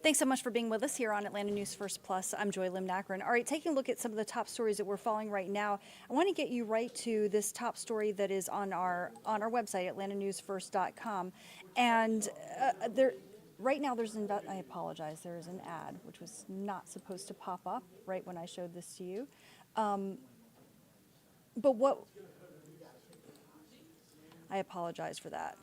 Thanks so much for being with us here on Atlanta News First Plus. I'm Joy Lim-Nakran. All right, taking a look at some of the top stories that we're following right now, I want to get you right to this top story that is on our website, atlantanewsfirst.com. And right now there's I apologize, there is an ad which was not supposed to pop up right when I showed this to you. But I apologize for that.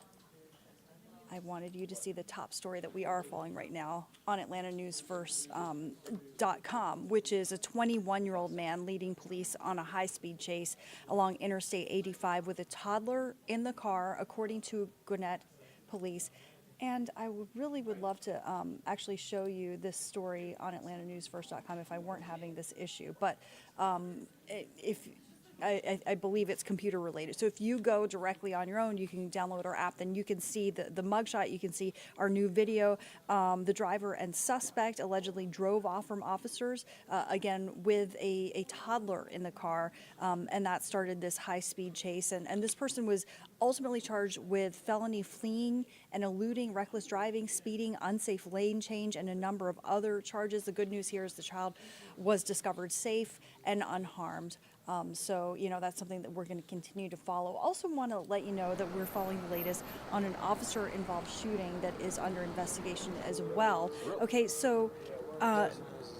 I wanted you to see the top story that we are following right now on atlantanewsfirst.com, which is a 21-year-old man leading police on a high-speed chase along Interstate 85 with a toddler in the car, according to Gwinnett Police. And I really would love to actually show you this story on atlantanewsfirst.com if I weren't having this issue. But I believe it's computer related. So if you go directly on your own, you can download our app, then you can see the mugshot, you can see our new video. The driver and suspect allegedly drove off from officers, again, with a toddler in the car, and that started this high-speed chase. And this person was ultimately charged with felony fleeing and eluding, reckless driving, speeding, unsafe lane change, and a number of other charges. The good news here is the child was discovered safe and unharmed. So, that's something that we're going to continue to follow. Also want to let you know that we're following the latest on an officer-involved shooting that is under investigation as well. Okay, so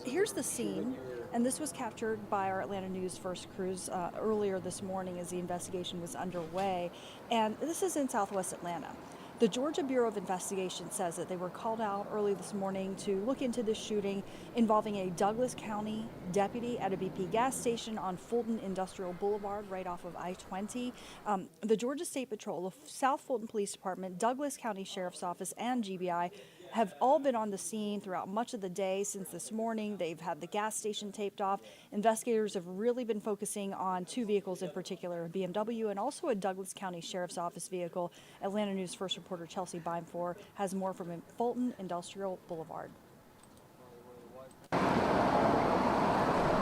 here's the scene, and this was captured by our Atlanta News First crews earlier this morning as the investigation was underway, and this is in Southwest Atlanta. The Georgia Bureau of Investigation says that they were called out early this morning to look into this shooting involving a Douglas County deputy at a BP gas station on Fulton Industrial Boulevard right off of I-20. The Georgia State Patrol, the South Fulton Police Department, Douglas County Sheriff's Office, and GBI have all been on the scene throughout much of the day since this morning. They've had the gas station taped off. Investigators have really been focusing on two vehicles in particular, a BMW and also a Douglas County Sheriff's Office vehicle. Atlanta News First reporter Chelsea Bimefor has more from Fulton Industrial Boulevard.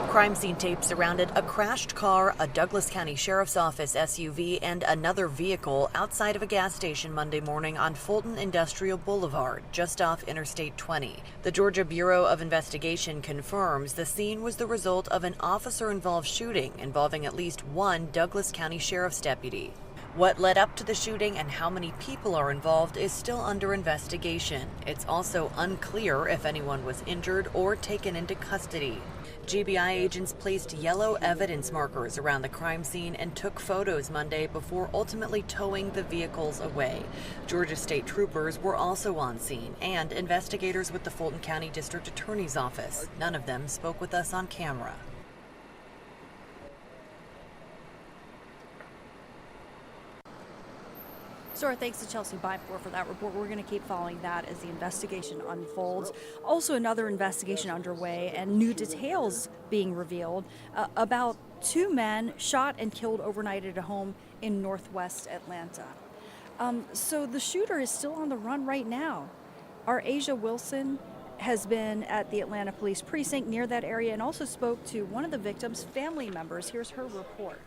Crime scene tape surrounded a crashed car, a Douglas County Sheriff's Office SUV, and another vehicle outside of a gas station Monday morning on Fulton Industrial Boulevard, just off Interstate 20. The Georgia Bureau of Investigation confirms the scene was the result of an officer-involved shooting involving at least one Douglas County Sheriff's deputy. What led up to the shooting and how many people are involved is still under investigation. It's also unclear if anyone was injured or taken into custody. GBI agents placed yellow evidence markers around the crime scene and took photos Monday before ultimately towing the vehicles away. Georgia State troopers were also on scene, and investigators with the Fulton County District Attorney's Office. None of them spoke with us on camera. So our thanks to Chelsea Bimefor for that report. We're going to keep following that as the investigation unfolds. Also, another investigation underway and new details being revealed about two men shot and killed overnight at a home in northwest Atlanta. So the shooter is still on the run right now. Our Asia Wilson has been at the Atlanta Police Precinct near that area and also spoke to one of the victims' family members. Here's her report.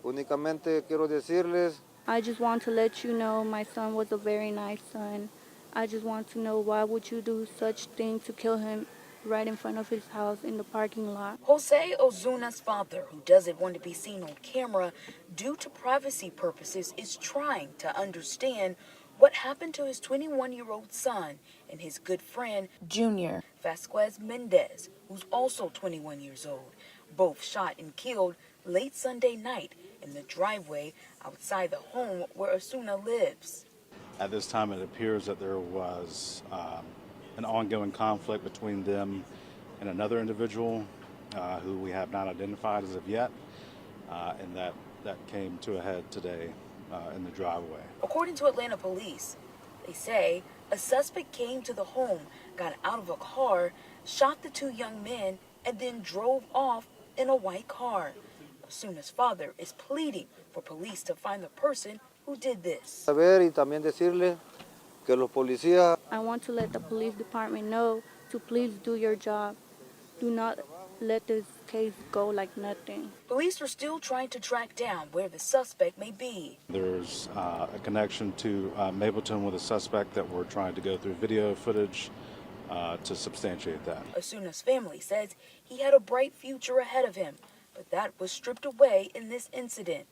Únicamente quiero decirles. I just want to let you know my son was a very nice son. I just want to know why would you do such thing to kill him right in front of his house in the parking lot. Jose Ozuna's father, who doesn't want to be seen on camera due to privacy purposes, is trying to understand what happened to his 21-year-old son and his good friend, Junior Vasquez Mendez, who's also 21 years old. Both shot and killed late Sunday night in the driveway outside the home where Ozuna lives. At this time, it appears that there was an ongoing conflict between them and another individual who we have not identified as of yet, and that came to a head today in the driveway. According to Atlanta police, they say a suspect came to the home, got out of a car, shot the two young men, and then drove off in a white car. Ozuna's father is pleading for police to find the person who did this. I want to let the police department know to please do your job. Do not let this case go like nothing. Police are still trying to track down where the suspect may be. There's a connection to Mapleton with a suspect that we're trying to go through video footage to substantiate that. Asuna's family says he had a bright future ahead of him, but that was stripped away in this incident.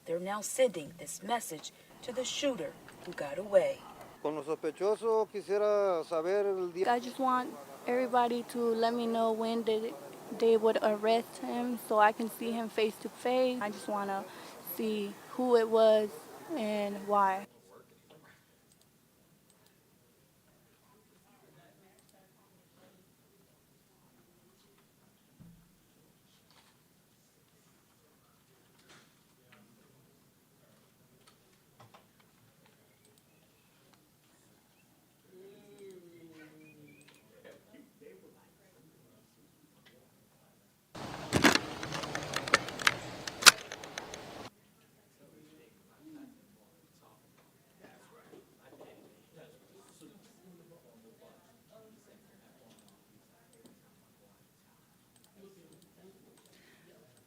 They're now sending this message to the shooter who got away. Con lo sospechoso quisiera saber el día. I just want everybody to let me know when they would arrest him so I can see him face to face. I just want to see who it was and why.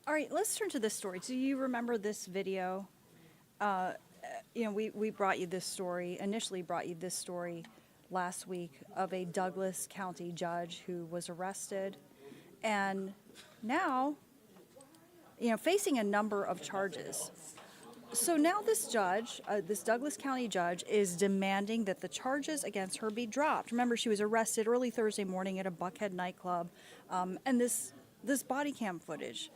All right, let's turn to this story. Do you remember this video? We brought you this story, initially brought you this story last week of a Douglas County judge who was arrested and now, facing a number of charges. So now this judge, this Douglas County judge, is demanding that the charges against her be dropped. Remember, she was arrested early Thursday morning at a Buckhead nightclub, and this body cam footage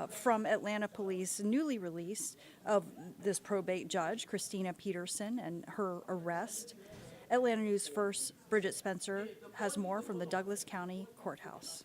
from Atlanta police, newly released, of this probate judge, Christina Peterson, and her arrest. Atlanta News First, Bridget Spencer has more from the Douglas County Courthouse.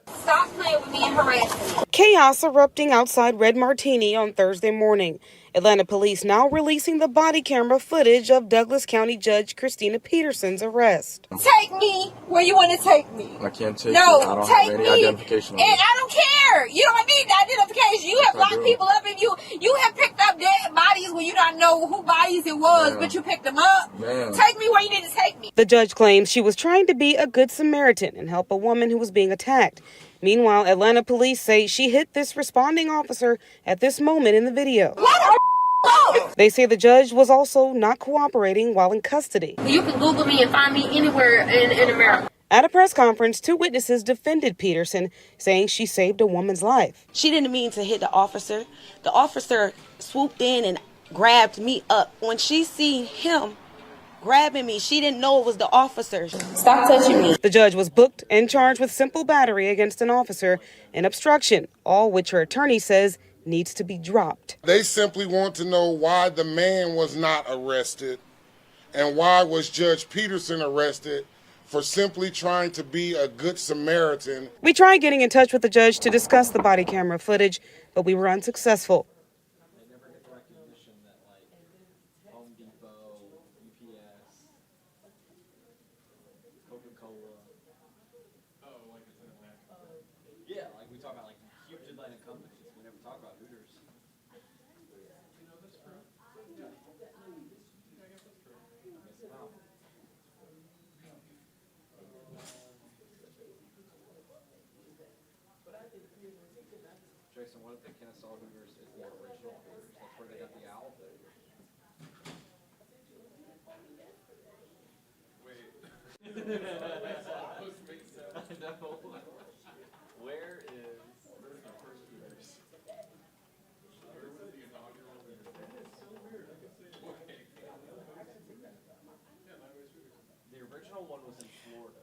Stop playing with me and harassing me. Chaos erupting outside Red Martini on Thursday morning. Atlanta police now releasing the body camera footage of Douglas County Judge Christina Peterson's arrest. Take me where you want to take me. I can't take no, you. I don't take have any me. identification on And you. I don't care. You don't need identification. You have I locked do. people up and you have picked up dead bodies when you don't know who bodies it was, Ma'am. but you picked them up. Ma'am. Take me where you need to take me. The judge claims she was trying to be a good Samaritan and help a woman who was being attacked. Meanwhile, Atlanta police say she hit this responding officer at this moment in the video. They say the judge was also not cooperating while in custody. You can Google me and find me anywhere in America. At a press conference, two witnesses defended Peterson, saying she saved a woman's life. She didn't mean to hit the officer. The officer swooped in and grabbed me up. When she seen him grabbing me, she didn't know it was the officer. Stop touching me. The judge was booked and charged with simple battery against an officer and obstruction, all which her attorney says needs to be dropped. They simply want to know why the man was not arrested and why was Judge Peterson arrested for simply trying to be a good Samaritan. We tried getting in touch with the judge to discuss the body camera footage, but we were unsuccessful. Jason, what if the Kennesaw Hooters is the original Hooters? That's where they got the owl thing. Wait. Where is the first Hooters? Where was the inaugural Hooters? That is so weird. I can say the original one was in Florida.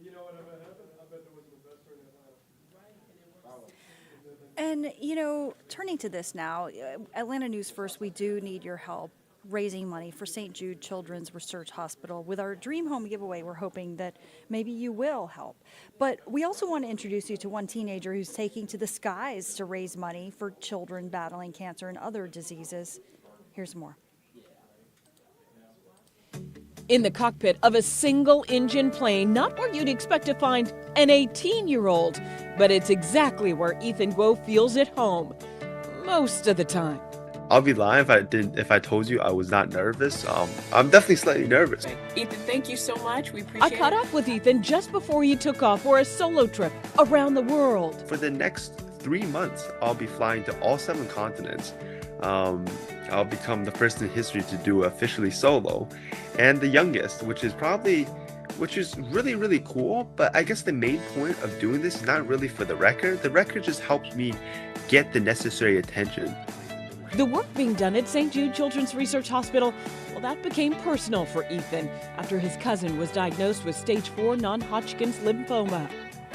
You know what I bet there was an investor in Atlanta. And, turning to this now, Atlanta News First, we do need your help raising money for St. Jude Children's Research Hospital. With our Dream Home giveaway, we're hoping that maybe you will help. But we also want to introduce you to one teenager who's taking to the skies to raise money for children battling cancer and other diseases. Here's more. In the cockpit of a single-engine plane, not where you'd expect to find an 18-year-old, but it's exactly where Ethan Guo feels at home most of the time. I'll be lying if I told you I was not nervous. I'm definitely slightly nervous. Ethan, thank you so much. We I appreciate caught it. up with Ethan just before he took off for a solo trip around the world. For the next 3 months, I'll be flying to all 7 continents. I'll become the first in history to do officially solo, and the youngest, which is really, really cool. But I guess the main point of doing this is not really for the record. The record just helps me get the necessary attention. The work being done at St. Jude Children's Research Hospital, well, that became personal for Ethan after his cousin was diagnosed with stage 4 non-Hodgkin's lymphoma.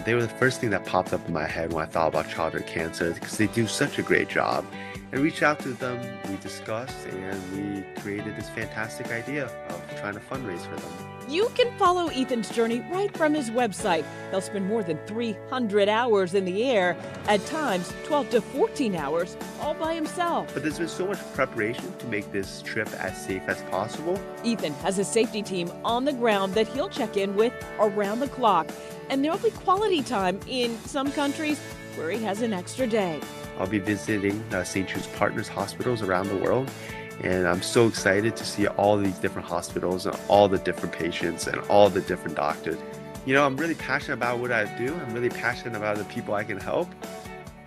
They were the first thing that popped up in my head when I thought about childhood cancer because they do such a great job. And reached out to them, we discussed, and we created this fantastic idea of trying to fundraise for them. You can follow Ethan's journey right from his website. He'll spend more than 300 hours in the air, at times 12 to 14 hours, all by himself. But there's been so much preparation to make this trip as safe as possible. Ethan has a safety team on the ground that he'll check in with around the clock. And there'll be quality time in some countries where he has an extra day. I'll be visiting St. Jude's partners hospitals around the world, and I'm so excited to see all these different hospitals and all the different patients and all the different doctors. You know, I'm really passionate about what I do. I'm really passionate about the people I can help.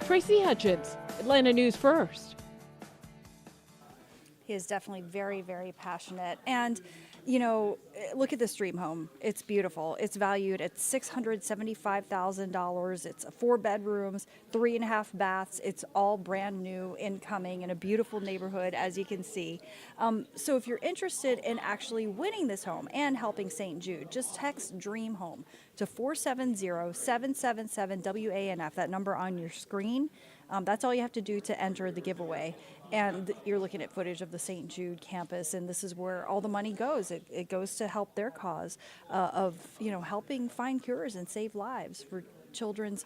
Tracy Hutchins, Atlanta News First. He is definitely very, very passionate. And, you know, look at this dream home. It's beautiful. It's valued at $675,000. It's 4 bedrooms, 3.5 baths. It's all brand new, incoming, in a beautiful neighborhood, as you can see. So if you're interested in actually winning this home and helping St. Jude, just text Dream Home to 470-777-WANF, that number on your screen. That's all you have to do to enter the giveaway. And you're looking at footage of the St. Jude campus, and this is where all the money goes. It goes to help their cause of, you know, helping find cures and save lives for children's,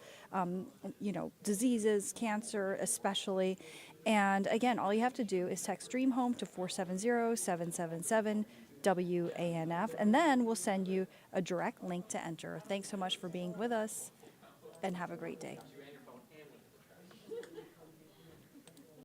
you know, diseases, cancer especially. And again, all you have to do is text Dream Home to 470-777-WANF, and then we'll send you a direct link to enter. Thanks so much for being with us, and have a great day.